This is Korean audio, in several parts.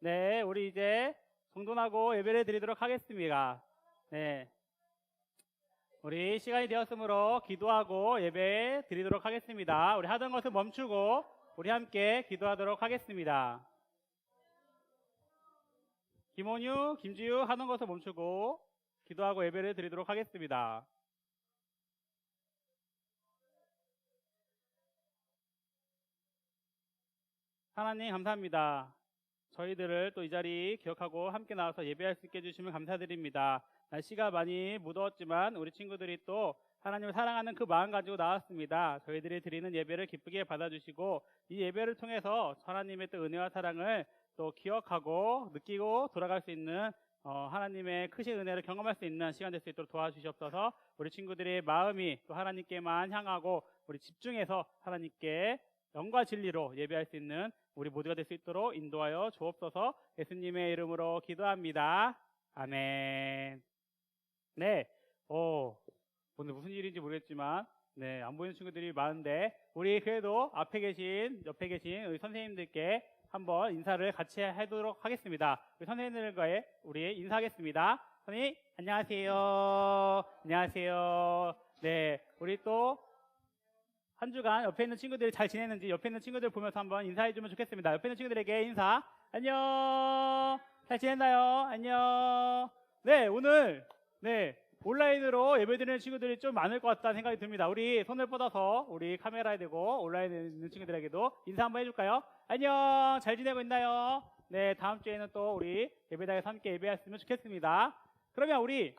네, 우리 이제 성돈하고 예배를 드리도록 하겠습니다. 네, 우리 시간이 되었으므로 기도하고 예배 드리도록 하겠습니다. 우리 하던 것을 멈추고 우리 함께 기도하도록 하겠습니다. 김원유, 김지유 하는 것을 멈추고 기도하고 예배를 드리도록 하겠습니다. 하나님 감사합니다. 저희들을 또 이 자리 기억하고 함께 나와서 예배할 수 있게 해주시면 감사드립니다. 날씨가 많이 무더웠지만 우리 친구들이 또 하나님을 사랑하는 그 마음 가지고 나왔습니다. 저희들이 드리는 예배를 기쁘게 받아주시고 이 예배를 통해서 하나님의 또 은혜와 사랑을 또 기억하고 느끼고 돌아갈 수 있는 하나님의 크신 은혜를 경험할 수 있는 시간 될 수 있도록 도와주시옵소서. 우리 친구들의 마음이 또 하나님께만 향하고 우리 집중해서 하나님께 영과 진리로 예배할 수 있는 우리 모두가 될 수 있도록 인도하여 주옵소서. 예수님의 이름으로 기도합니다. 아멘. 네, 오늘 무슨 일인지 모르겠지만 네, 안 보이는 친구들이 많은데 우리 그래도 앞에 계신 옆에 계신 우리 선생님들께 한번 인사를 같이 하도록 하겠습니다. 우리 선생님들과의 우리 인사하겠습니다. 선생님 안녕하세요. 안녕하세요. 네, 우리 또 한 주간 옆에 있는 친구들이 잘 지냈는지 옆에 있는 친구들 보면서 한번 인사해주면 좋겠습니다. 옆에 있는 친구들에게 인사. 안녕. 잘 지냈나요? 안녕. 네, 오늘 온라인으로 예배드리는 친구들이 좀 많을 것 같다는 생각이 듭니다. 우리 손을 뻗어서 우리 카메라에 대고 온라인에 있는 친구들에게도 인사 한번 해줄까요? 안녕. 잘 지내고 있나요? 네, 다음 주에는 또 우리 예배당에서 함께 예배했으면 좋겠습니다. 그러면 우리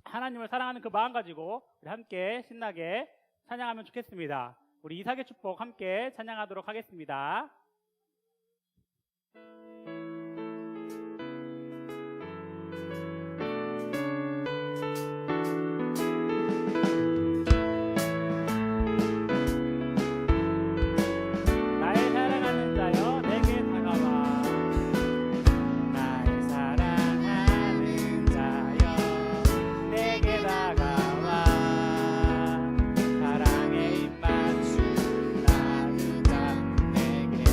하나님을 사랑하는 그 마음 가지고 우리 함께 신나게 찬양하면 좋겠습니다. 우리 이삭의 축복 함께 찬양하도록 하겠습니다. 나의 사랑하는 자여 내게 다가와. 나의 사랑하는 자여 내게 다가와. 사랑의 입맞춤 나누자. 내게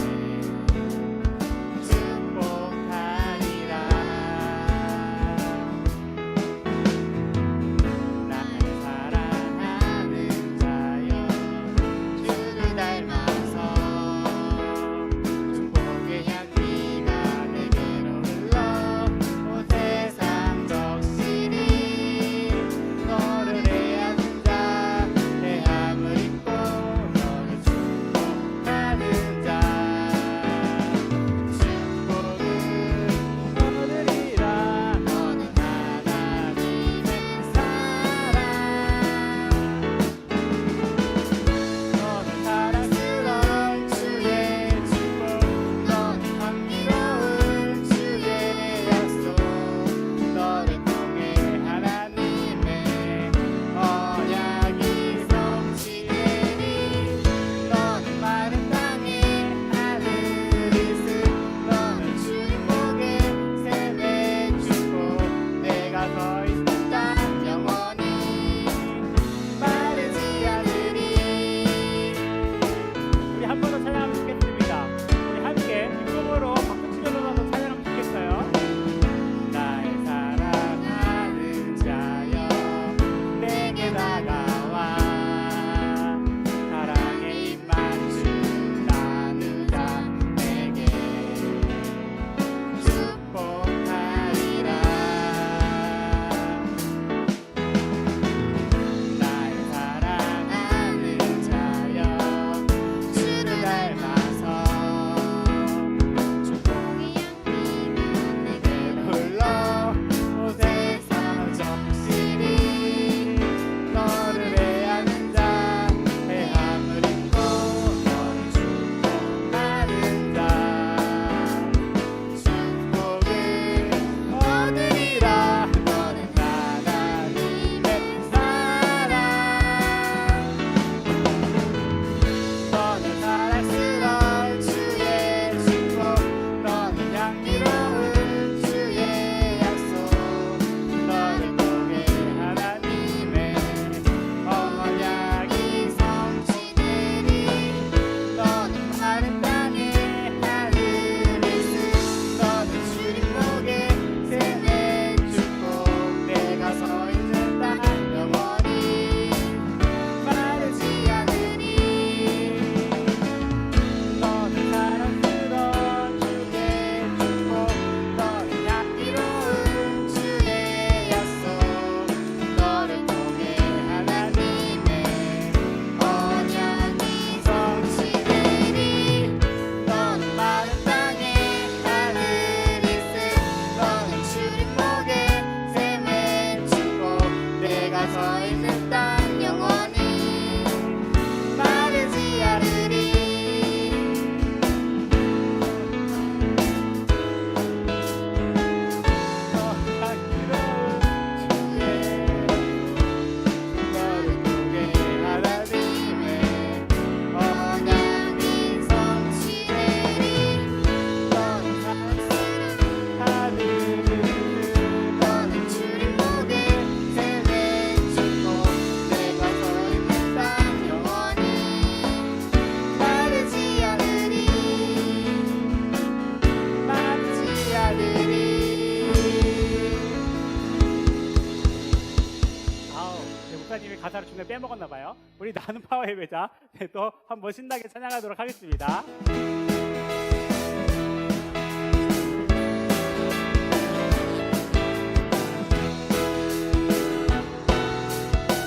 중간에 빼먹었나 봐요. 우리 나는 파워 예배자 또 한번 신나게 찬양하도록 하겠습니다.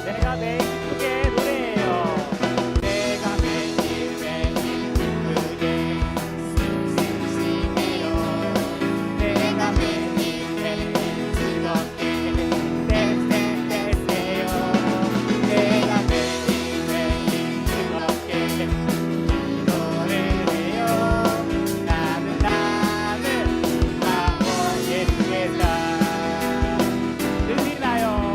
내가 매일 기쁘게 노래해요. 내가 매일 기쁘게 싱싱해요. 내가 매일 즐겁게 떼떼떼세요. 내가 매일 즐겁게 노래해요. 나는 아버지의 회사. 들리나요?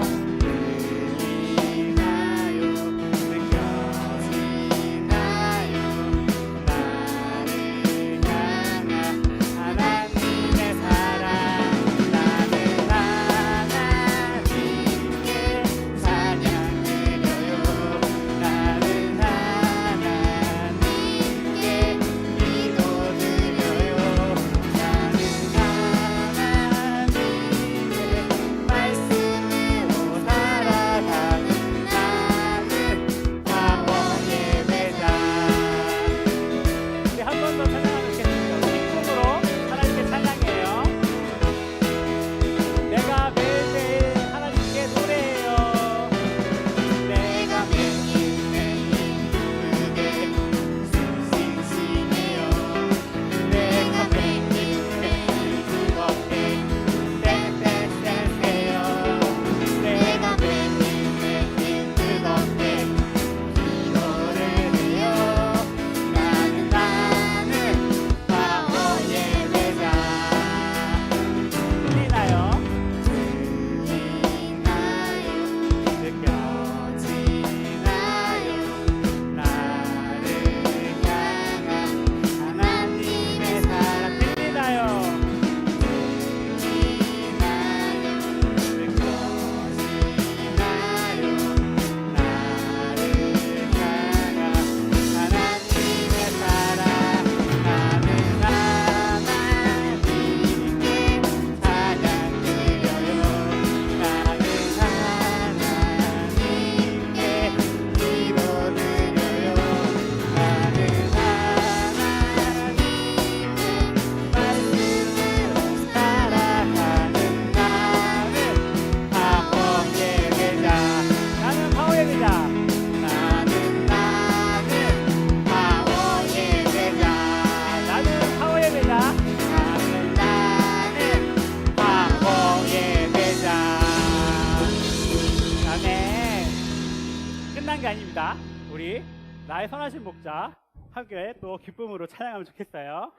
게 아닙니다. 우리 나의 선하신 목자 함께 또 기쁨으로 찬양하면 좋겠어요.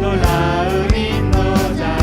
놀라운 인도자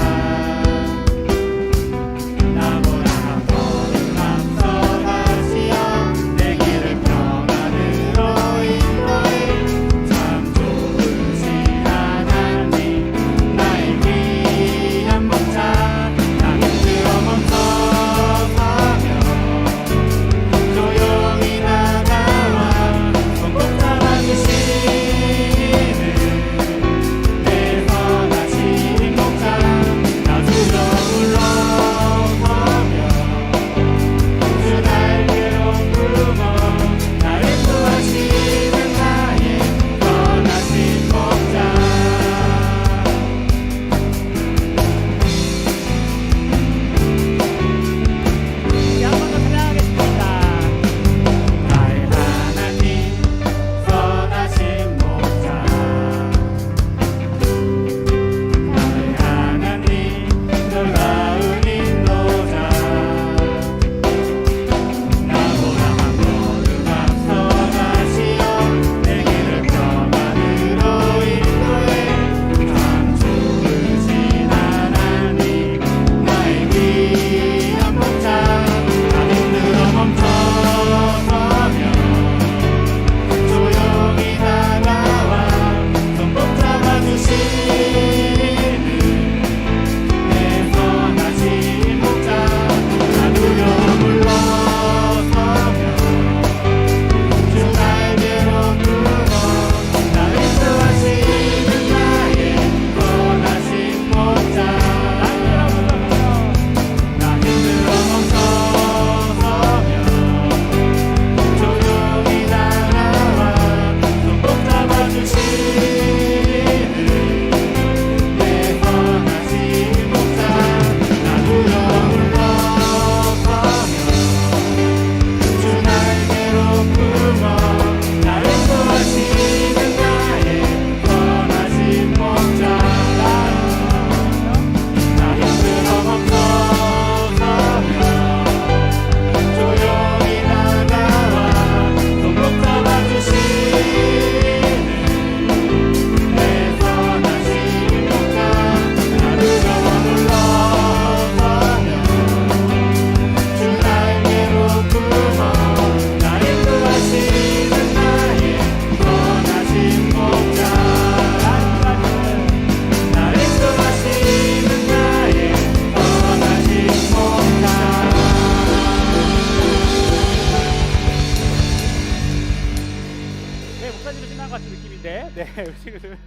우리 친구들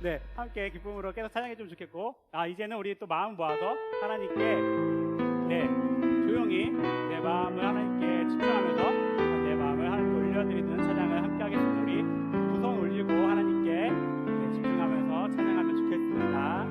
네, 함께 기쁨으로 계속 찬양해주면 좋겠고, 이제는 우리 또 마음 모아서 하나님께 네, 조용히 내 마음을 하나님께 집중하면서 내 마음을 하나님께 올려드리는 찬양을 함께 하겠습니다. 우리 두 손 올리고 하나님께 네, 집중하면서 찬양하면 좋겠습니다.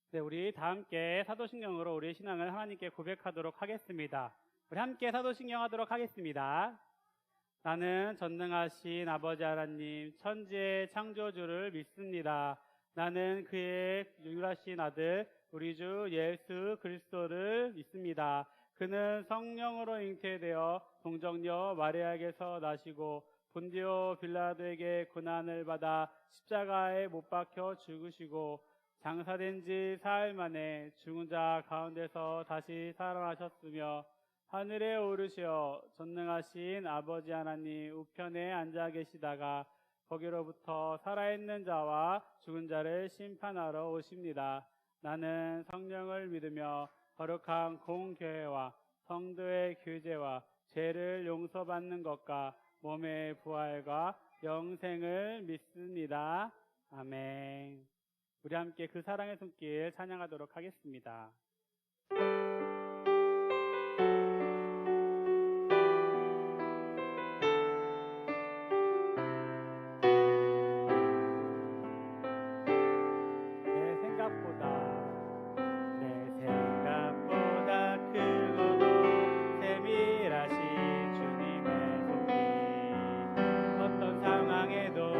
네, 우리 다 함께 사도신경으로 우리의 신앙을 하나님께 고백하도록 하겠습니다. 우리 함께 사도신경 하도록 하겠습니다. 나는 전능하신 아버지 하나님 천지의 창조주를 믿습니다. 나는 그의 유일하신 아들 우리 주 예수 그리스도를 믿습니다. 그는 성령으로 잉태되어 동정녀 마리아에게서 나시고 본디오 빌라도에게 고난을 받아 십자가에 못 박혀 죽으시고 장사된 지 사흘 만에 죽은 자 가운데서 다시 살아나셨으며 하늘에 오르시어 전능하신 아버지 하나님 우편에 앉아 계시다가 거기로부터 살아있는 자와 죽은 자를 심판하러 오십니다. 나는 성령을 믿으며 거룩한 공교회와 성도의 교제와 죄를 용서받는 것과 몸의 부활과 영생을 믿습니다. 아멘. 우리 함께 그 사랑의 손길 찬양하도록 하겠습니다. 내 생각보다 크고도 세밀하신 주님의 손길 어떤 상황에도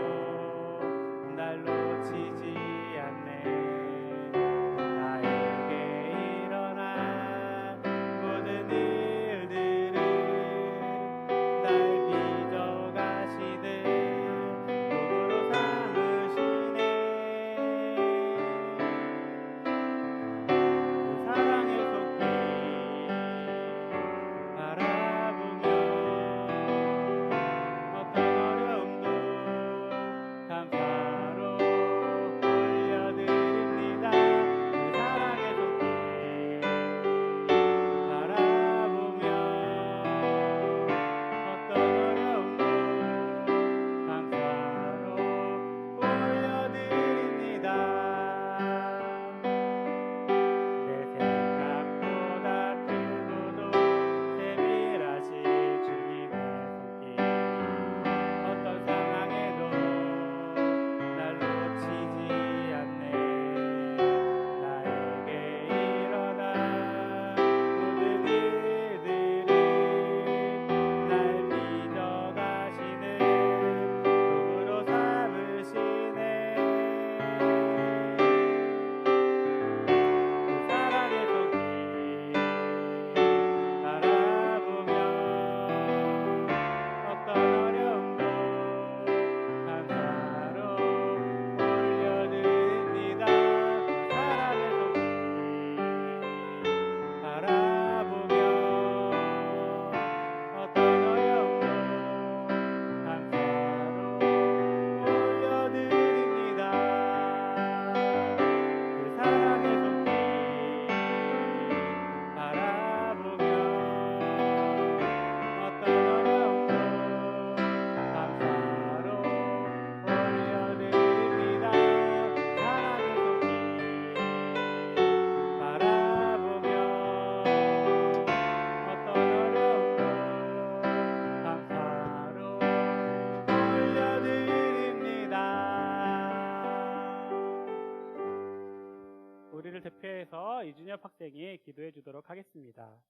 대표해서 이준엽 학생이 기도해 주도록 하겠습니다.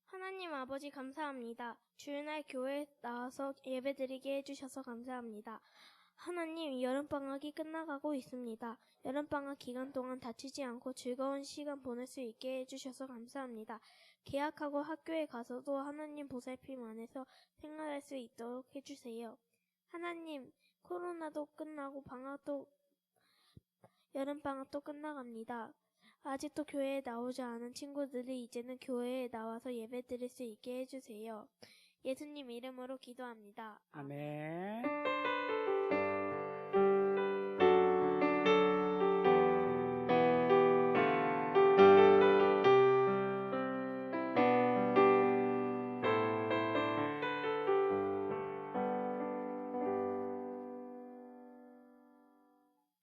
하나님 아버지 감사합니다. 주일날 교회에 나와서 예배드리게 해주셔서 감사합니다. 하나님, 여름방학이 끝나가고 있습니다. 여름방학 기간 동안 다치지 않고 즐거운 시간 보낼 수 있게 해주셔서 감사합니다. 개학하고 학교에 가서도 하나님 보살핌 안에서 생활할 수 있도록 해주세요. 하나님, 코로나도 끝나고 여름방학도 끝나갑니다. 아직도 교회에 나오지 않은 친구들이 이제는 교회에 나와서 예배드릴 수 있게 해주세요. 예수님 이름으로 기도합니다. 아멘.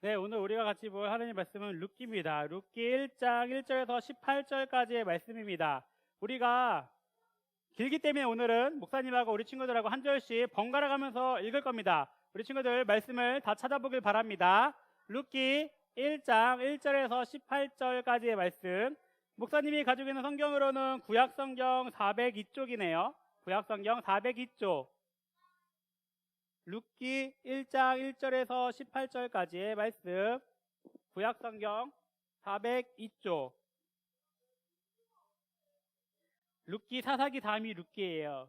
네, 오늘 우리가 같이 볼 하나님 말씀은 룻기입니다. 룻기 1장 1절에서 18절까지의 말씀입니다. 우리가 길기 때문에 오늘은 목사님하고 우리 친구들하고 한 절씩 번갈아 가면서 읽을 겁니다. 우리 친구들 말씀을 다 찾아보길 바랍니다. 룻기 1장 1절에서 18절까지의 말씀. 목사님이 가지고 있는 성경으로는 구약성경 402쪽이네요. 구약성경 402쪽. 룻기 1장 1절에서 18절까지의 말씀, 구약성경 402쪽. 룻기 사사기 다음이 룻기예요.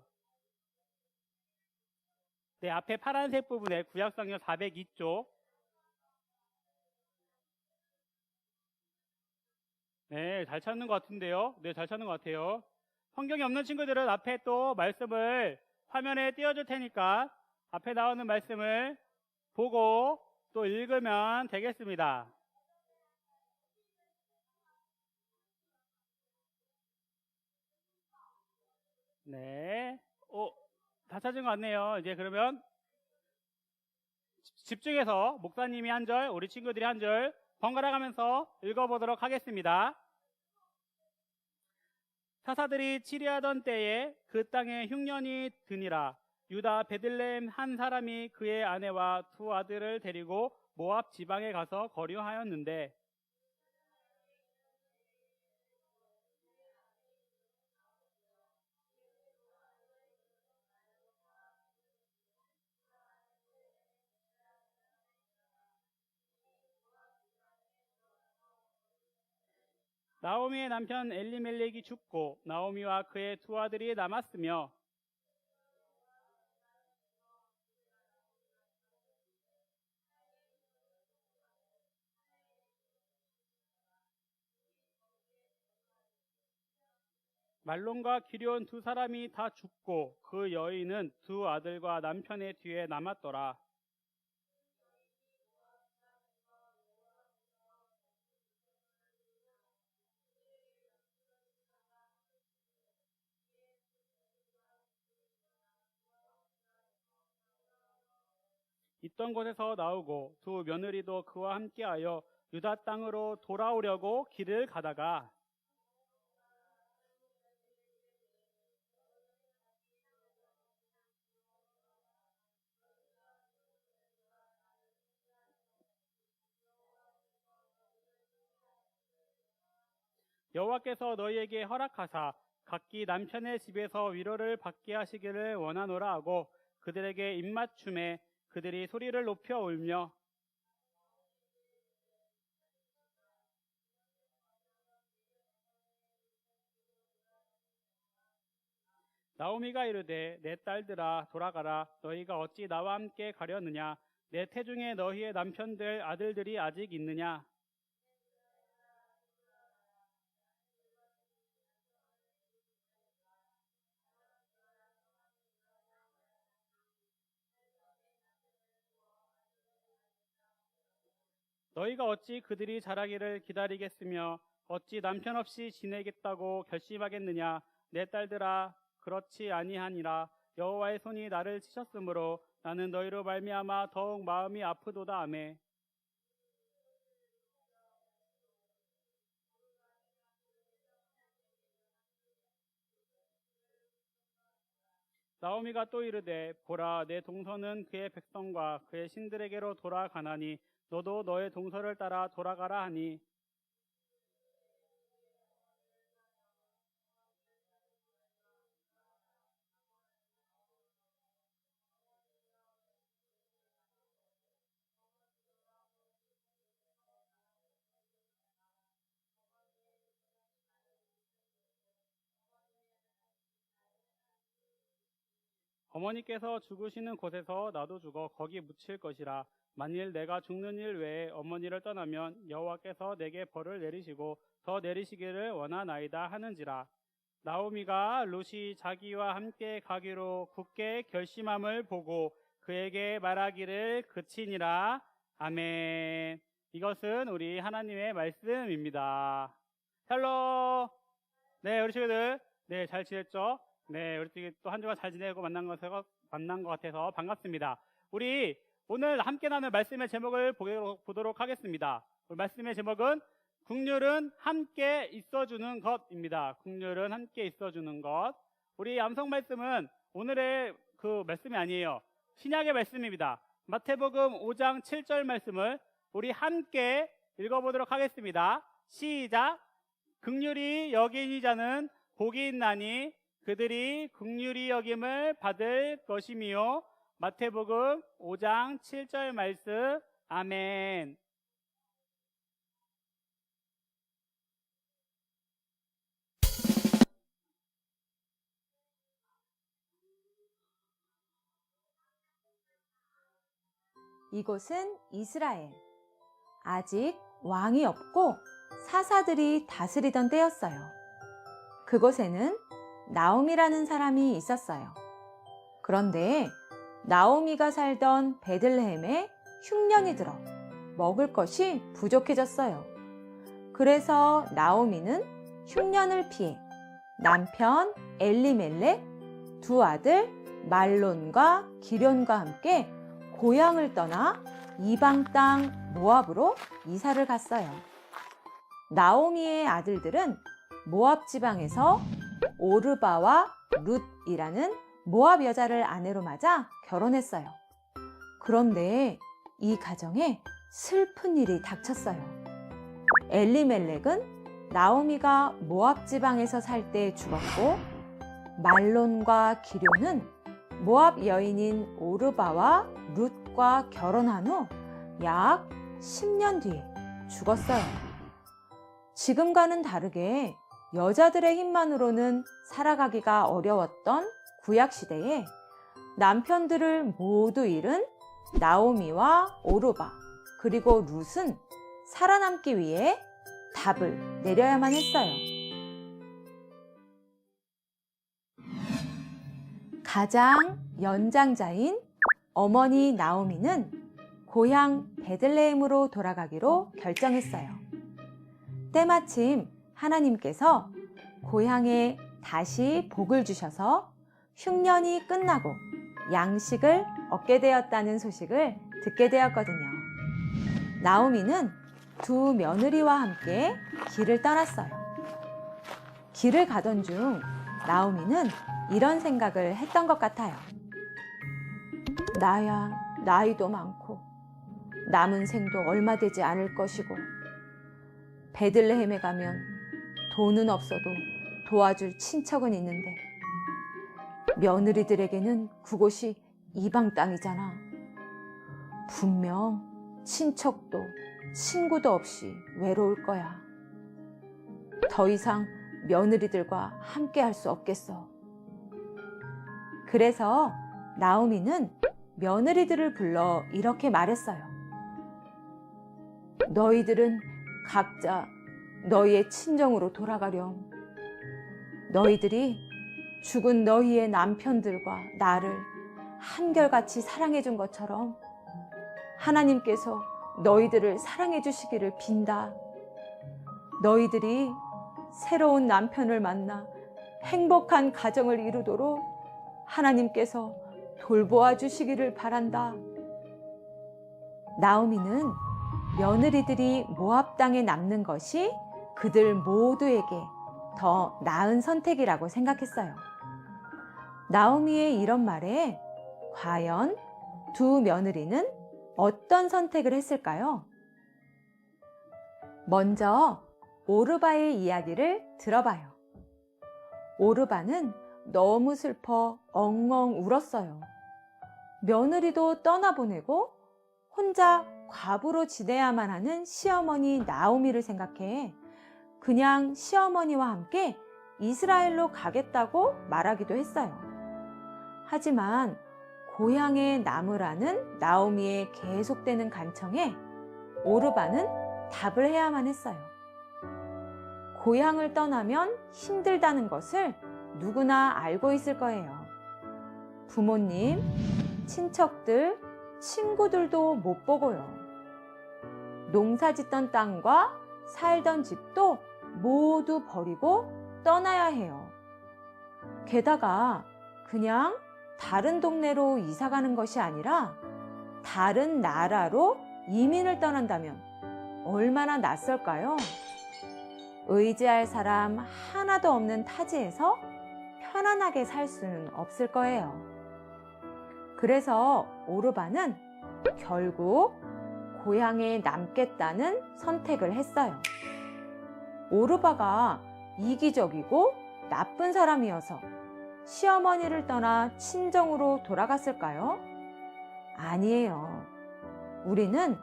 네, 앞에 파란색 부분에 구약성경 402쪽. 네, 잘 찾는 것 같은데요. 네, 잘 찾는 것 같아요. 성경이 없는 친구들은 앞에 또 말씀을 화면에 띄워줄 테니까 앞에 나오는 말씀을 보고 또 읽으면 되겠습니다. 네. 다 찾은 것 같네요. 이제 그러면 집중해서 목사님이 한 절, 우리 친구들이 한 절 번갈아 가면서 읽어보도록 하겠습니다. 사사들이 치리하던 때에 그 땅에 흉년이 드니라. 유다 베들레헴 한 사람이 그의 아내와 두 아들을 데리고 모압 지방에 가서 거류하였는데 나오미의 남편 엘리멜렉이 죽고 나오미와 그의 두 아들이 남았으며 말론과 기럧 두 사람이 다 죽고 그 여인은 두 아들과 남편의 뒤에 남았더라. 있던 곳에서 나오고 두 며느리도 그와 함께하여 유다 땅으로 돌아오려고 길을 가다가 여호와께서 너희에게 허락하사 각기 남편의 집에서 위로를 받게 하시기를 원하노라 하고 그들에게 입맞춤에 그들이 소리를 높여 울며 나오미가 이르되 내 딸들아 돌아가라. 너희가 어찌 나와 함께 가려느냐. 내 태중에 너희의 남편들 아들들이 아직 있느냐. 너희가 어찌 그들이 자라기를 기다리겠으며 어찌 남편 없이 지내겠다고 결심하겠느냐. 내 딸들아 그렇지 아니하니라. 여호와의 손이 나를 치셨으므로 나는 너희로 말미암아 더욱 마음이 아프도다. 아멘. 나오미가 또 이르되 보라 내 동서는 그의 백성과 그의 신들에게로 돌아가나니 너도 너의 동서를 따라 돌아가라 하니 어머니께서 죽으시는 곳에서 나도 죽어 거기 묻힐 것이라. 만일 내가 죽는 일 외에 어머니를 떠나면 여호와께서 내게 벌을 내리시고 더 내리시기를 원하나이다 하는지라. 나오미가 룻이 자기와 함께 가기로 굳게 결심함을 보고 그에게 말하기를 그치니라. 아멘. 이것은 우리 하나님의 말씀입니다. 샬롬. 네, 우리 친구들, 네, 잘 지냈죠? 네, 우리 친구 또 한 주간 잘 지내고 만난 것 같아서 반갑습니다. 우리 오늘 함께 나눌 말씀의 제목을 보도록 하겠습니다. 우리 말씀의 제목은 국률은 함께 있어주는 것입니다. 국률은 함께 있어주는 것. 우리 암송 말씀은 오늘의 그 말씀이 아니에요. 신약의 말씀입니다. 마태복음 5장 7절 말씀을 우리 함께 읽어보도록 하겠습니다. 시작. 긍휼히 여긴 자는 복이 있나니 그들이 긍휼히 여김을 받을 것이미요. 마태복음 5장 7절 말씀. 아멘. 이곳은 이스라엘. 아직 왕이 없고 사사들이 다스리던 때였어요. 그곳에는 나오미라는 사람이 있었어요. 그런데 나오미가 살던 베들레헴에 흉년이 들어 먹을 것이 부족해졌어요. 그래서 나오미는 흉년을 피해 남편 엘리멜렉, 두 아들 말론과 기련과 함께 고향을 떠나 이방 땅 모압으로 이사를 갔어요. 나오미의 아들들은 모압 지방에서 오르바와 룻이라는 모압 여자를 아내로 맞아 결혼했어요. 그런데 이 가정에 슬픈 일이 닥쳤어요. 엘리멜렉은 나오미가 모압 지방에서 살 때 죽었고, 말론과 기료는 모압 여인인 오르바와 룻과 결혼한 후 약 10년 뒤에 죽었어요. 지금과는 다르게 여자들의 힘만으로는 살아가기가 어려웠던 구약시대에 남편들을 모두 잃은 나오미와 오르바 그리고 룻은 살아남기 위해 답을 내려야만 했어요. 가장 연장자인 어머니 나오미는 고향 베들레헴으로 돌아가기로 결정했어요. 때마침 하나님께서 고향에 다시 복을 주셔서 흉년이 끝나고 양식을 얻게 되었다는 소식을 듣게 되었거든요. 나오미는 두 며느리와 함께 길을 떠났어요. 길을 가던 중 나오미는 이런 생각을 했던 것 같아요. 나야 나이도 많고 남은 생도 얼마 되지 않을 것이고 베들레헴에 가면 돈은 없어도 도와줄 친척은 있는데 며느리들에게는 그곳이 이방 땅이잖아. 분명 친척도 친구도 없이 외로울 거야. 더 이상 며느리들과 함께 할 수 없겠어. 그래서 나오미는 며느리들을 불러 이렇게 말했어요. 너희들은 각자 너희의 친정으로 돌아가렴. 너희들이 죽은 너희의 남편들과 나를 한결같이 사랑해 준 것처럼 하나님께서 너희들을 사랑해 주시기를 빈다. 너희들이 새로운 남편을 만나 행복한 가정을 이루도록 하나님께서 돌보아 주시기를 바란다. 나오미는 며느리들이 모압 땅에 남는 것이 그들 모두에게 더 나은 선택이라고 생각했어요. 나오미의 이런 말에 과연 두 며느리는 어떤 선택을 했을까요? 먼저 오르바의 이야기를 들어봐요. 오르바는 너무 슬퍼 엉엉 울었어요. 며느리도 떠나보내고 혼자 과부로 지내야만 하는 시어머니 나오미를 생각해 그냥 시어머니와 함께 이스라엘로 가겠다고 말하기도 했어요. 하지만 고향에 남으라는 나오미의 계속되는 간청에 오르바는 답을 해야만 했어요. 고향을 떠나면 힘들다는 것을 누구나 알고 있을 거예요. 부모님, 친척들, 친구들도 못 보고요. 농사 짓던 땅과 살던 집도 모두 버리고 떠나야 해요. 게다가 그냥 다른 동네로 이사 가는 것이 아니라 다른 나라로 이민을 떠난다면 얼마나 낯설까요? 의지할 사람 하나도 없는 타지에서 편안하게 살 수는 없을 거예요. 그래서 오르바는 결국 고향에 남겠다는 선택을 했어요. 오르바가 이기적이고 나쁜 사람이어서 시어머니를 떠나 친정으로 돌아갔을까요? 아니에요. 우리는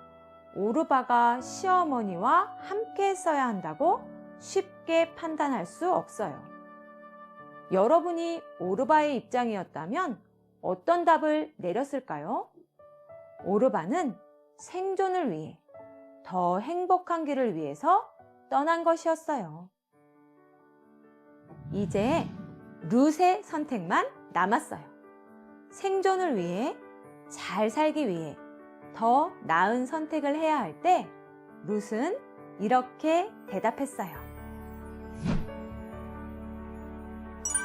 오르바가 시어머니와 함께 했어야 한다고 쉽게 판단할 수 없어요. 여러분이 오르바의 입장이었다면 어떤 답을 내렸을까요? 오르바는 생존을 위해, 더 행복한 길을 위해서 떠난 것이었어요. 이제 룻의 선택만 남았어요. 생존을 위해, 잘 살기 위해 더 나은 선택을 해야 할 때 룻은 이렇게 대답했어요.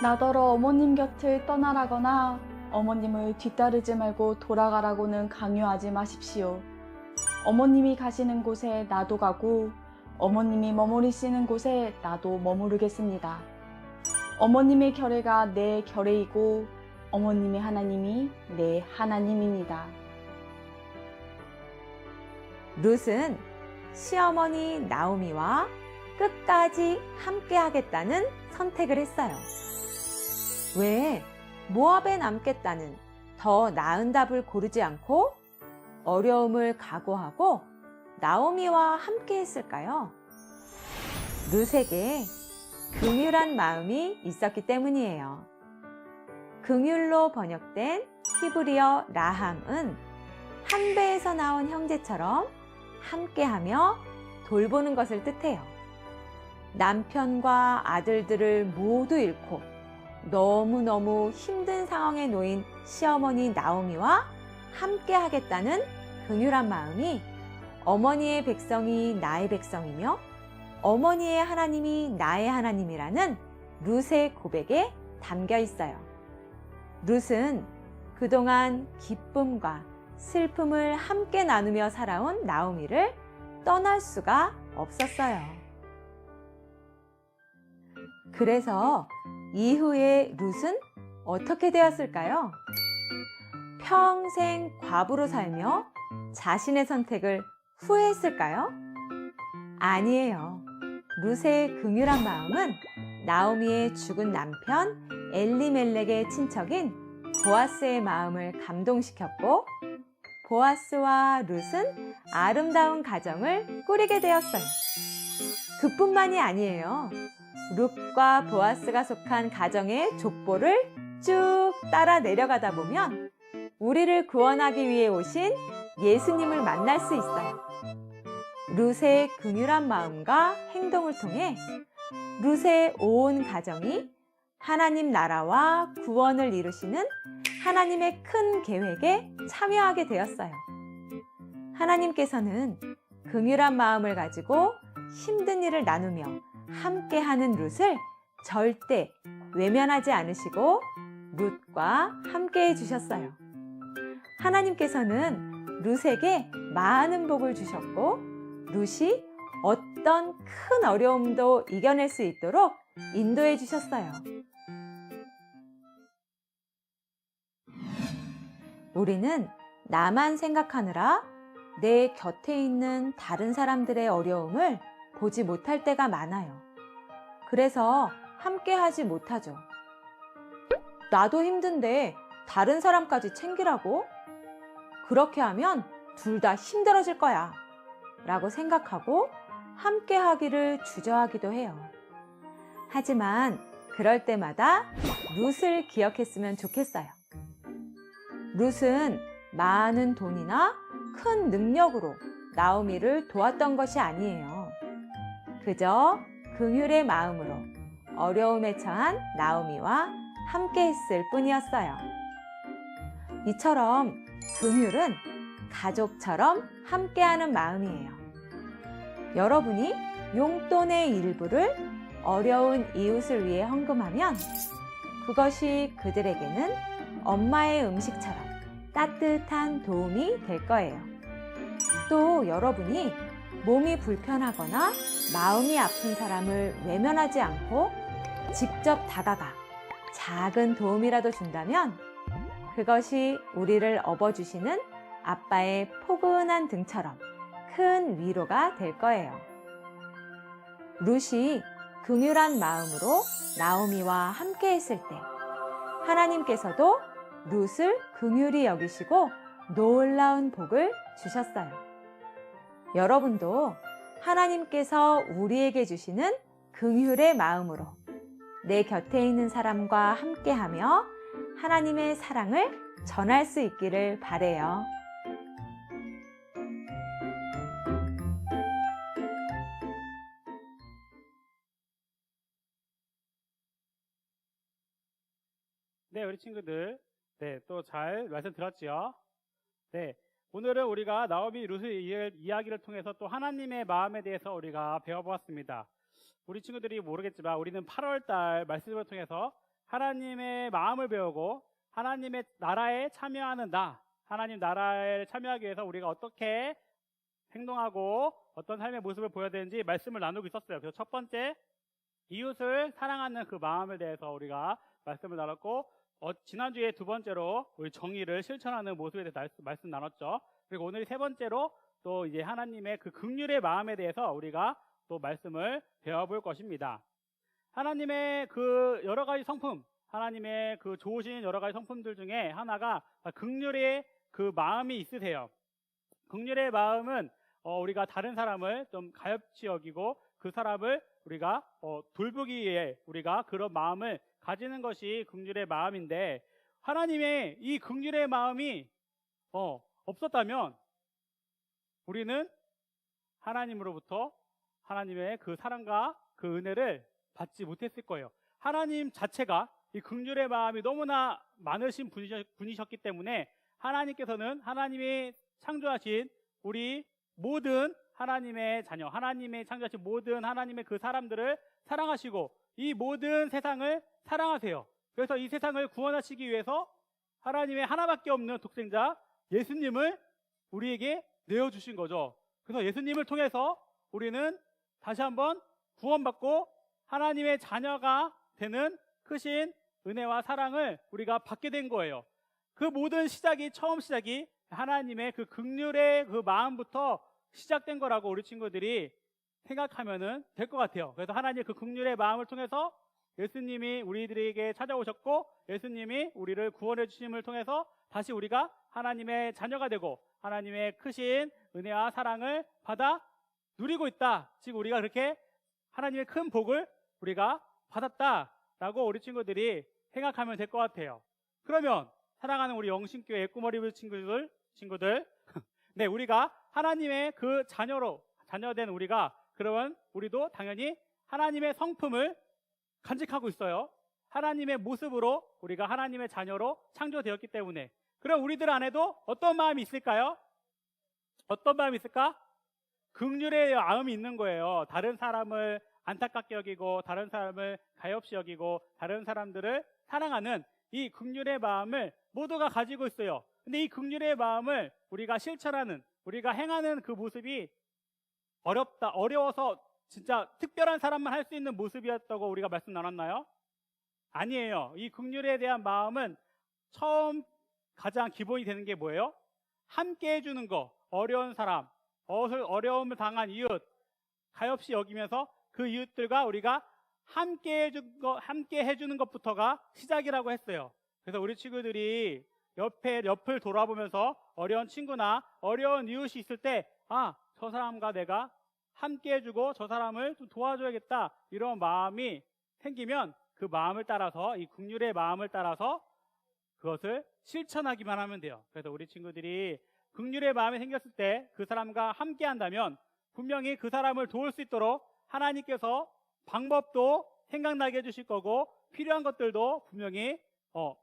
나더러 어머님 곁을 떠나라거나 어머님을 뒤따르지 말고 돌아가라고는 강요하지 마십시오. 어머님이 가시는 곳에 나도 가고 어머님이 머무르시는 곳에 나도 머무르겠습니다. 어머님의 결례가 내 결례이고 어머님의 하나님이 내 하나님입니다. 룻은 시어머니 나오미와 끝까지 함께 하겠다는 선택을 했어요. 왜 모압에 남겠다는 더 나은 답을 고르지 않고 어려움을 각오하고 나오미와 함께 했을까요? 룻에게 긍휼한 마음이 있었기 때문이에요. 긍휼로 번역된 히브리어 라함은 한 배에서 나온 형제처럼 함께하며 돌보는 것을 뜻해요. 남편과 아들들을 모두 잃고 너무너무 힘든 상황에 놓인 시어머니 나오미와 함께 하겠다는 긍휼한 마음이 어머니의 백성이 나의 백성이며 어머니의 하나님이 나의 하나님이라는 룻의 고백에 담겨 있어요. 룻은 그동안 기쁨과 슬픔을 함께 나누며 살아온 나오미를 떠날 수가 없었어요. 그래서 이후에 룻은 어떻게 되었을까요? 평생 과부로 살며 자신의 선택을 후회했을까요? 아니에요. 룻의 긍휼한 마음은 나오미의 죽은 남편 엘리멜렉의 친척인 보아스의 마음을 감동시켰고 보아스와 룻은 아름다운 가정을 꾸리게 되었어요. 그뿐만이 아니에요. 룻과 보아스가 속한 가정의 족보를 쭉 따라 내려가다 보면 우리를 구원하기 위해 오신 예수님을 만날 수 있어요. 룻의 긍휼한 마음과 행동을 통해 룻의 온 가정이 하나님 나라와 구원을 이루시는 하나님의 큰 계획에 참여하게 되었어요. 하나님께서는 긍휼한 마음을 가지고 힘든 일을 나누며 함께하는 룻을 절대 외면하지 않으시고 룻과 함께 해주셨어요. 하나님께서는 룻에게 많은 복을 주셨고 룻이 어떤 큰 어려움도 이겨낼 수 있도록 인도해 주셨어요. 우리는 나만 생각하느라 내 곁에 있는 다른 사람들의 어려움을 보지 못할 때가 많아요. 그래서 함께 하지 못하죠. 나도 힘든데 다른 사람까지 챙기라고? 그렇게 하면 둘 다 힘들어질 거야. 라고 생각하고 함께 하기를 주저하기도 해요. 하지만 그럴 때마다 룻을 기억했으면 좋겠어요. 룻은 많은 돈이나 큰 능력으로 나오미를 도왔던 것이 아니에요. 그저 긍휼의 마음으로 어려움에 처한 나오미와 함께 했을 뿐이었어요. 이처럼 긍휼은 가족처럼 함께하는 마음이에요. 여러분이 용돈의 일부를 어려운 이웃을 위해 헌금하면 그것이 그들에게는 엄마의 음식처럼 따뜻한 도움이 될 거예요. 또 여러분이 몸이 불편하거나 마음이 아픈 사람을 외면하지 않고 직접 다가가 작은 도움이라도 준다면 그것이 우리를 업어주시는 아빠의 포근한 등처럼 큰 위로가 될 거예요. 룻이 긍휼한 마음으로 나오미와 함께 했을 때 하나님께서도 룻을 긍휼히 여기시고 놀라운 복을 주셨어요. 여러분도 하나님께서 우리에게 주시는 긍휼의 마음으로 내 곁에 있는 사람과 함께하며 하나님의 사랑을 전할 수 있기를 바래요. 네, 우리 친구들, 네, 또 잘 말씀 들었지요? 네, 오늘은 우리가 나오미 룻의 이야기를 통해서 또 하나님의 마음에 대해서 우리가 배워보았습니다. 우리 친구들이 모르겠지만 우리는 8월달 말씀을 통해서 하나님의 마음을 배우고 하나님의 나라에 참여하는 하나님 나라에 참여하기 위해서 우리가 어떻게 행동하고 어떤 삶의 모습을 보여야 되는지 말씀을 나누고 있었어요. 그래서 첫 번째, 이웃을 사랑하는 그 마음에 대해서 우리가 말씀을 나눴고, 지난주에 두 번째로 우리 정의를 실천하는 모습에 대해서 말씀 나눴죠. 그리고 오늘 세 번째로 또 이제 하나님의 그 긍휼의 마음에 대해서 우리가 또 말씀을 배워볼 것입니다. 하나님의 그 여러 가지 성품, 하나님의 그 좋으신 여러 가지 성품들 중에 하나가 긍휼의 그 마음이 있으세요. 긍휼의 마음은 우리가 다른 사람을 좀 가엾이 여기고 그 사람을 우리가 돌보기 위해 우리가 그런 마음을 가지는 것이 긍휼의 마음인데, 하나님의 이 긍휼의 마음이 없었다면 우리는 하나님으로부터 하나님의 그 사랑과 그 은혜를 받지 못했을 거예요. 하나님 자체가 이 긍휼의 마음이 너무나 많으신 분이셨기 때문에 하나님께서는 하나님이 창조하신 우리 모든 하나님의 자녀, 하나님의 창조하신 모든 하나님의 그 사람들을 사랑하시고 이 모든 세상을 사랑하세요. 그래서 이 세상을 구원하시기 위해서 하나님의 하나밖에 없는 독생자 예수님을 우리에게 내어주신 거죠. 그래서 예수님을 통해서 우리는 다시 한번 구원받고 하나님의 자녀가 되는 크신 은혜와 사랑을 우리가 받게 된 거예요. 그 모든 처음 시작이 하나님의 그 긍휼의 그 마음부터 시작된 거라고 우리 친구들이 생각하면 될 것 같아요. 그래서 하나님의 그 긍휼의 마음을 통해서 예수님이 우리들에게 찾아오셨고 예수님이 우리를 구원해 주심을 통해서 다시 우리가 하나님의 자녀가 되고 하나님의 크신 은혜와 사랑을 받아 누리고 있다. 지금 우리가 그렇게 하나님의 큰 복을 우리가 받았다라고 우리 친구들이 생각하면 될 것 같아요. 그러면 사랑하는 우리 영신교회 꾸머리 친구들 네, 우리가 하나님의 그 자녀된 우리가, 그러면 우리도 당연히 하나님의 성품을 간직하고 있어요. 하나님의 모습으로 우리가 하나님의 자녀로 창조되었기 때문에. 그럼 우리들 안에도 어떤 마음이 있을까요? 어떤 마음이 있을까? 긍휼의 마음이 있는 거예요. 다른 사람을 안타깝게 여기고 다른 사람을 가엾이 여기고 다른 사람들을 사랑하는 이 긍휼의 마음을 모두가 가지고 있어요. 근데 이 긍휼의 마음을 우리가 실천하는, 우리가 행하는 그 모습이 어려워서 진짜 특별한 사람만 할 수 있는 모습이었다고 우리가 말씀 나눴나요? 아니에요. 이 긍휼에 대한 마음은 처음 가장 기본이 되는 게 뭐예요? 함께 해주는 거, 어려운 사람, 어려움을 당한 이웃 가엾이 여기면서 그 이웃들과 우리가 함께 해주는 것부터가 시작이라고 했어요. 그래서 우리 친구들이 옆을 돌아보면서 어려운 친구나 어려운 이웃이 있을 때, 저 사람과 내가 함께 해주고 저 사람을 좀 도와줘야겠다, 이런 마음이 생기면 그 마음을 따라서, 이 긍휼의 마음을 따라서 그것을 실천하기만 하면 돼요. 그래서 우리 친구들이 긍휼의 마음이 생겼을 때 그 사람과 함께 한다면 분명히 그 사람을 도울 수 있도록 하나님께서 방법도 생각나게 해주실 거고, 필요한 것들도 분명히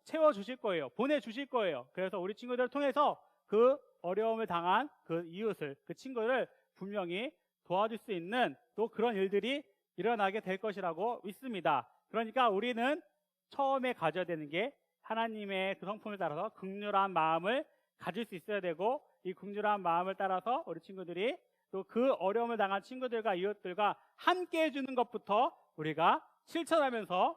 채워주실 거예요. 보내주실 거예요. 그래서 우리 친구들을 통해서 그 어려움을 당한 그 이웃을, 그 친구를 분명히 도와줄 수 있는 또 그런 일들이 일어나게 될 것이라고 믿습니다. 그러니까 우리는 처음에 가져야 되는 게 하나님의 그 성품을 따라서 긍휼한 마음을 가질 수 있어야 되고, 이 긍휼한 마음을 따라서 우리 친구들이 또 그 어려움을 당한 친구들과 이웃들과 함께 해주는 것부터 우리가 실천하면서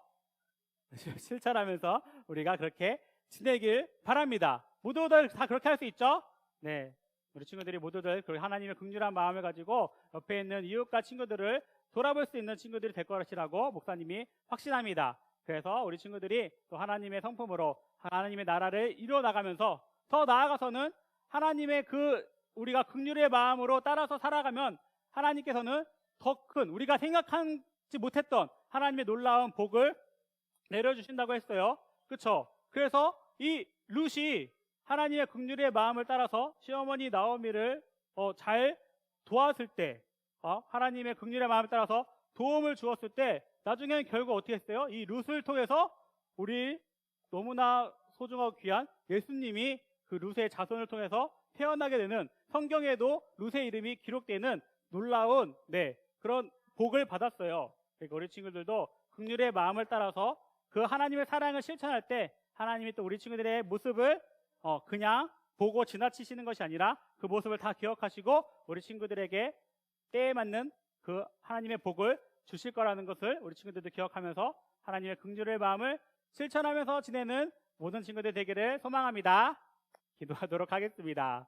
우리가 그렇게 지내길 바랍니다. 모두들 다 그렇게 할 수 있죠? 네, 우리 친구들이 모두들 하나님의 긍휼한 마음을 가지고 옆에 있는 이웃과 친구들을 돌아볼 수 있는 친구들이 될 것이라고 목사님이 확신합니다. 그래서 우리 친구들이 또 하나님의 성품으로 하나님의 나라를 이루어 나가면서 더 나아가서는 하나님의 우리가 긍휼의 마음으로 따라서 살아가면 하나님께서는 더 큰, 우리가 생각하지 못했던 하나님의 놀라운 복을 내려주신다고 했어요. 그렇죠? 그래서 이 룻이 하나님의 긍휼의 마음을 따라서 시어머니 나오미를 잘 도왔을 때, 하나님의 긍휼의 마음을 따라서 도움을 주었을 때 나중에는 결국 어떻게 했어요? 이 룻을 통해서 우리 너무나 소중하고 귀한 예수님이 그 룻의 자손을 통해서 태어나게 되는, 성경에도 룻의 이름이 기록되는 놀라운 그런 복을 받았어요. 그러니까 우리 친구들도 긍휼의 마음을 따라서 그 하나님의 사랑을 실천할 때 하나님이 또 우리 친구들의 모습을 그냥 보고 지나치시는 것이 아니라 그 모습을 다 기억하시고 우리 친구들에게 때에 맞는 그 하나님의 복을 주실 거라는 것을 우리 친구들도 기억하면서 하나님의 긍휼의 마음을 실천하면서 지내는 모든 친구들 되기를 소망합니다. 기도하도록 하겠습니다.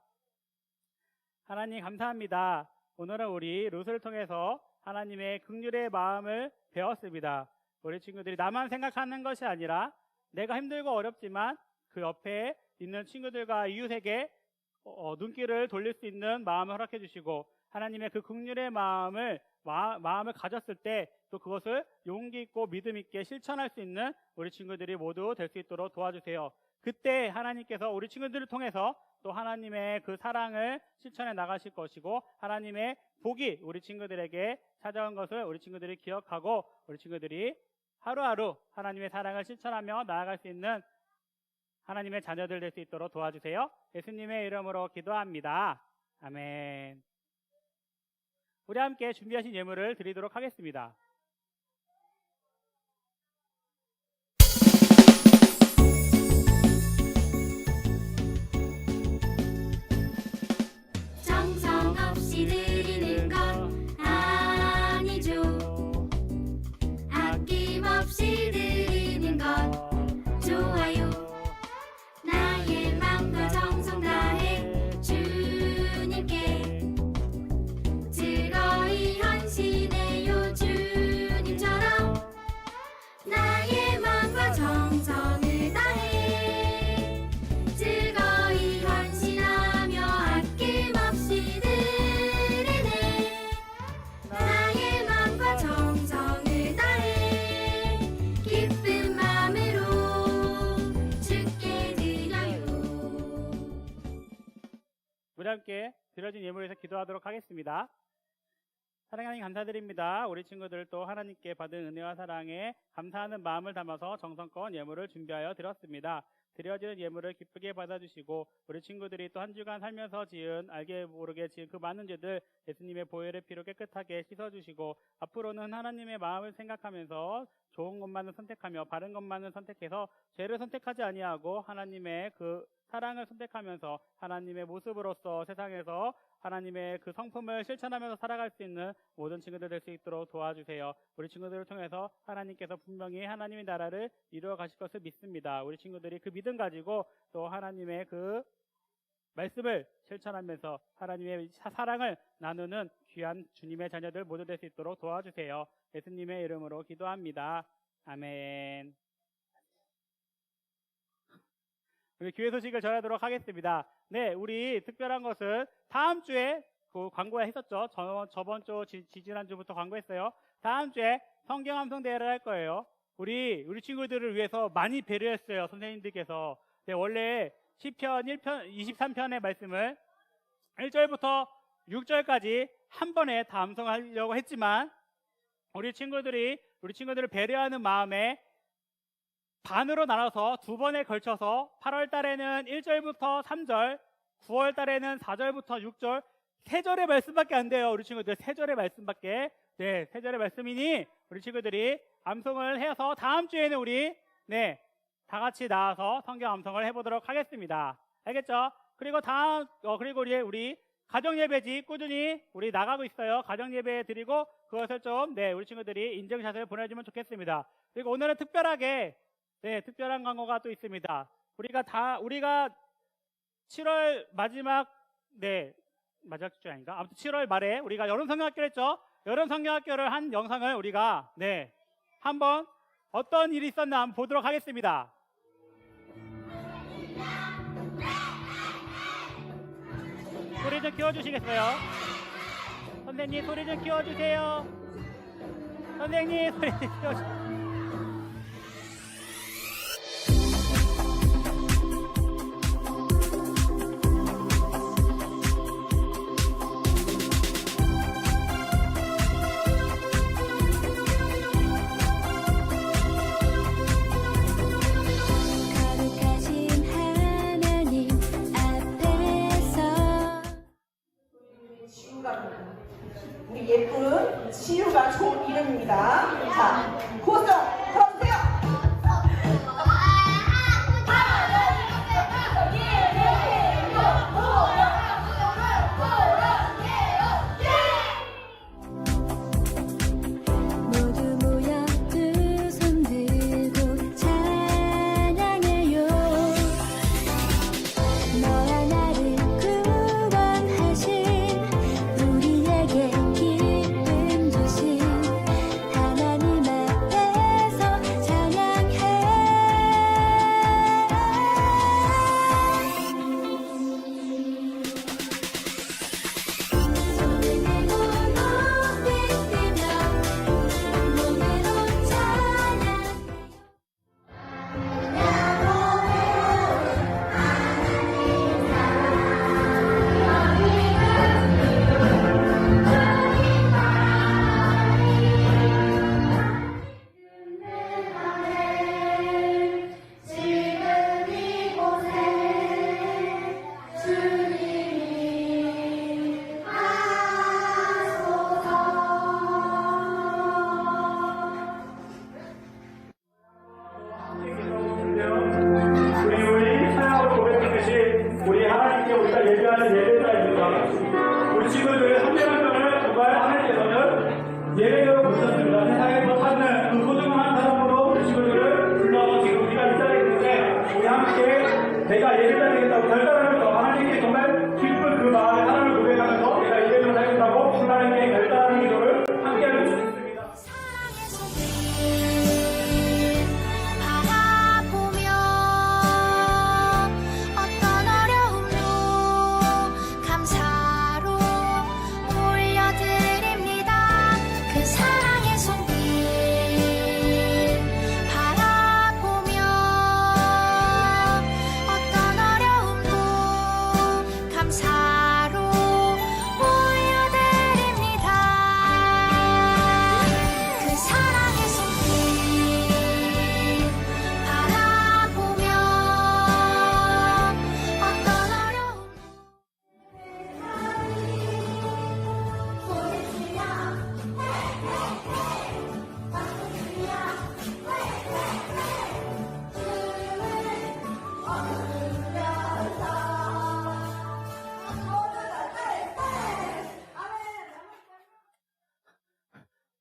하나님 감사합니다. 오늘은 우리 룻을 통해서 하나님의 긍휼의 마음을 배웠습니다. 우리 친구들이 나만 생각하는 것이 아니라 내가 힘들고 어렵지만 그 옆에 있는 친구들과 이웃에게 눈길을 돌릴 수 있는 마음을 허락해 주시고, 하나님의 그 긍휼의 마음을 가졌을 때 또 그것을 용기 있고 믿음 있게 실천할 수 있는 우리 친구들이 모두 될 수 있도록 도와주세요. 그때 하나님께서 우리 친구들을 통해서 또 하나님의 그 사랑을 실천해 나가실 것이고, 하나님의 복이 우리 친구들에게 찾아온 것을 우리 친구들이 기억하고 우리 친구들이 하루하루 하나님의 사랑을 실천하며 나아갈 수 있는 하나님의 자녀들 될 수 있도록 도와주세요. 예수님의 이름으로 기도합니다. 아멘. 우리 함께 준비하신 예물을 드리도록 하겠습니다. 정성 없이 드리는 건 아니죠. 아낌없이 드리는 건 좋아요. 나의 맘과 정성 다해 주님께 즐거이 헌신해요. 주님처럼 나의 맘과 정성을 다해 즐거이 헌신하며 아낌없이 드리네. 나의 맘과 정성을 다해 기쁜 마음으로 주께 드려요. 우리 함께 드려진 예물에서 기도하도록 하겠습니다. 사랑하님 감사드립니다. 우리 친구들 또 하나님께 받은 은혜와 사랑에 감사하는 마음을 담아서 정성껏 예물을 준비하여 드렸습니다. 드려지는 예물을 기쁘게 받아주시고 우리 친구들이 또 한 주간 살면서 지은 알게 모르게 지은 그 많은 죄들 예수님의 보혈의 피로 깨끗하게 씻어주시고, 앞으로는 하나님의 마음을 생각하면서 좋은 것만을 선택하며 바른 것만을 선택해서 죄를 선택하지 아니하고 하나님의 그 사랑을 선택하면서 하나님의 모습으로서 세상에서 하나님의 그 성품을 실천하면서 살아갈 수 있는 모든 친구들 될 수 있도록 도와주세요. 우리 친구들을 통해서 하나님께서 분명히 하나님의 나라를 이루어 가실 것을 믿습니다. 우리 친구들이 그 믿음 가지고 또 하나님의 그 말씀을 실천하면서 하나님의 사랑을 나누는 귀한 주님의 자녀들 모두 될 수 있도록 도와주세요. 예수님의 이름으로 기도합니다. 아멘. 우리 교회 소식을 전하도록 하겠습니다. 네, 우리 특별한 것은 다음 주에 그 광고에 했었죠. 저번 주, 지지난주부터 광고했어요. 다음 주에 성경 암송 대회를 할 거예요. 우리 친구들을 위해서 많이 배려했어요. 선생님들께서. 네, 원래 시편 23편의 말씀을 1절부터 6절까지 한 번에 다 암송하려고 했지만 우리 친구들을 배려하는 마음에 반으로 나눠서 두 번에 걸쳐서 8월 달에는 1절부터 3절, 9월 달에는 4절부터 6절, 3절의 말씀밖에 안 돼요. 우리 친구들 3절의 말씀밖에. 네, 3절의 말씀이니 우리 친구들이 암송을 해서 다음 주에는 우리 다 같이 나와서 성경 암송을 해보도록 하겠습니다. 알겠죠? 그리고 그리고 우리 가정 예배지 꾸준히 우리 나가고 있어요. 가정 예배 드리고 그것을 좀 우리 친구들이 인증샷을 보내주면 좋겠습니다. 그리고 오늘은 특별하게 특별한 광고가 또 있습니다. 우리가 7월 마지막 주 아닌가? 아무튼 7월 말에 우리가 여름 성경학교를 했죠. 여름 성경학교를 한 영상을 우리가 한번 어떤 일이 있었나 한번 보도록 하겠습니다. 소리 좀 키워주시겠어요? 선생님 소리 좀 키워주세요. 선생님 소리 좀 키워주세요. 거룩하신 하나님 앞에서 우리 예쁜 지유가 좋은 이름입니다. 자, 고성 들어주세요. 모두 모여 두 손 들고 찬양해요. 너와 나를 구원하신 우리에게 기쁨 주신 하나님 앞에서 찬양해. 손을 들고 높이 뛰며 몸으로 찬양해요. 지금 이곳에 주님이 하소서. 우리 찬양으로 고백했듯이 우리 하나님께 우리가 예배하는 예배자입니다. 우리 친구들 한 명 한 명을 정말 하나님께서는 예배로 부르셨습니다. 세상에서 사는 그 소중한 사람으로 우리 친구들을 불러서 지금 우리가 이 자리에 있는데 우리 함께 내가 예배자 되겠다고 결단하면서 하나님께 정말 기쁜 그 마음에 하나님을 고백하면서 내가 예배를 하겠다고 하나님께 결단하는 기도를 함께 하면 좋겠습니다. 사랑의 손길 바라보며 어떤 어려움도 감사로 올려드립니다. 그 사랑의 손길 바라보며 어떤 어려움도 감사로 올려드립니다. 그 사랑의 손길 바라보며 어떤 어려움도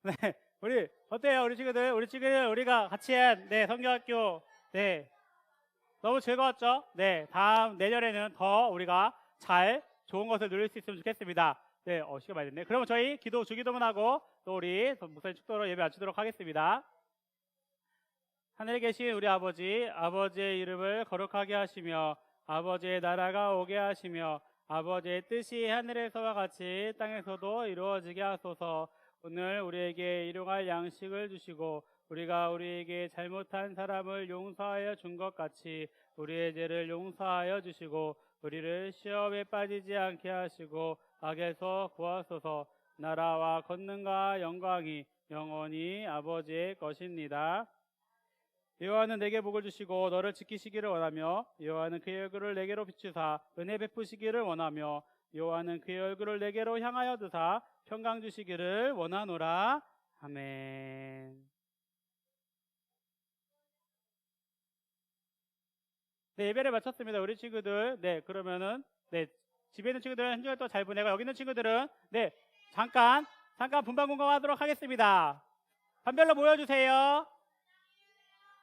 네, 우리 어때요? 우리 친구들 우리가 같이 한 성경학교 너무 즐거웠죠? 다음 내년에는 더 우리가 잘 좋은 것을 누릴 수 있으면 좋겠습니다. 네, 시간 많이 됐네. 그러면 저희 주기도문 하고 또 우리 목사님 축도로 예배 마치도록 하겠습니다. 하늘에 계신 우리 아버지, 아버지의 이름을 거룩하게 하시며 아버지의 나라가 오게 하시며 아버지의 뜻이 하늘에서와 같이 땅에서도 이루어지게 하소서. 오늘 우리에게 일용할 양식을 주시고 우리가 우리에게 잘못한 사람을 용서하여 준 것 같이 우리의 죄를 용서하여 주시고 우리를 시험에 빠지지 않게 하시고 악에서 구하소서. 나라와 권능과 영광이 영원히 아버지의 것입니다. 여호와는 내게 복을 주시고 너를 지키시기를 원하며 여호와는 그의 얼굴을 내게로 비추사 은혜 베푸시기를 원하며 여호와는 그의 얼굴을 내게로 향하여 드사 평강 주시기를 원하노라. 아멘. 네, 예배를 마쳤습니다. 우리 친구들. 네, 그러면은 집에 있는 친구들은 한 주간 또 잘 보내고 여기 있는 친구들은 잠깐 분방 공감하도록 하겠습니다. 반별로 모여주세요.